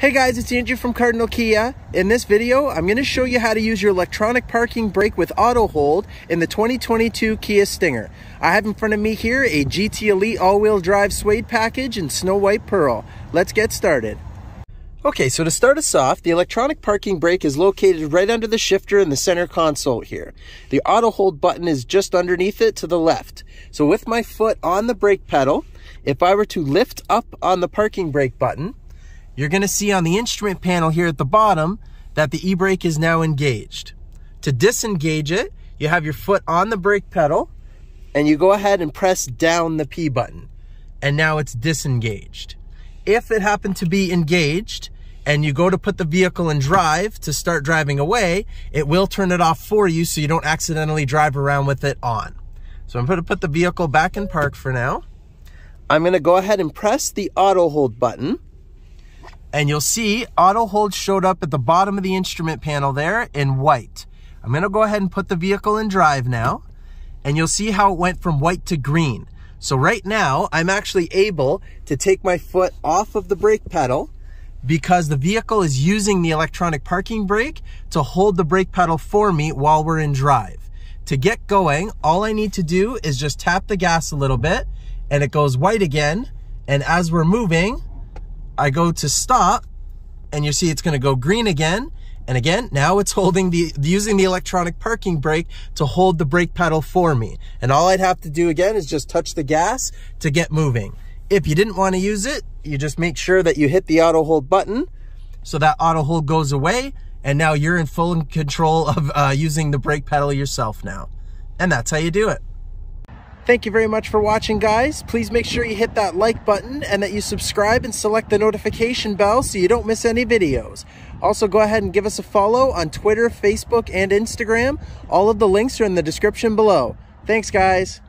Hey guys, it's Andrew from Cardinal Kia. In this video, I'm going to show you how to use your electronic parking brake with auto hold in the 2022 Kia Stinger. I have in front of me here a GT Elite all-wheel drive suede package in snow white pearl. Let's get started. Okay, so to start us off, the electronic parking brake is located right under the shifter in the center console here. The auto hold button is just underneath it to the left. So with my foot on the brake pedal, if I were to lift up on the parking brake button, you're going to see on the instrument panel here at the bottom that the e-brake is now engaged. To disengage it, you have your foot on the brake pedal and you go ahead and press down the P button. And now it's disengaged. If it happened to be engaged and you go to put the vehicle in drive to start driving away, it will turn it off for you so you don't accidentally drive around with it on. So I'm going to put the vehicle back in park for now. I'm going to go ahead and press the auto hold button. And you'll see auto hold showed up at the bottom of the instrument panel there in white. I'm going to go ahead and put the vehicle in drive now. And you'll see how it went from white to green. So right now, I'm actually able to take my foot off of the brake pedal because the vehicle is using the electronic parking brake to hold the brake pedal for me while we're in drive. To get going, all I need to do is just tap the gas a little bit and it goes white again. And as we're moving, I go to stop and you see it's going to go green again. And again, now it's using the electronic parking brake to hold the brake pedal for me. And all I'd have to do again is just touch the gas to get moving. If you didn't want to use it, you just make sure that you hit the auto hold button so that auto hold goes away. And now you're in full control of using the brake pedal yourself now. And that's how you do it. Thank you very much for watching, guys. Please make sure you hit that like button and that you subscribe and select the notification bell so you don't miss any videos. Also, go ahead and give us a follow on Twitter, Facebook, and Instagram. All of the links are in the description below. Thanks, guys.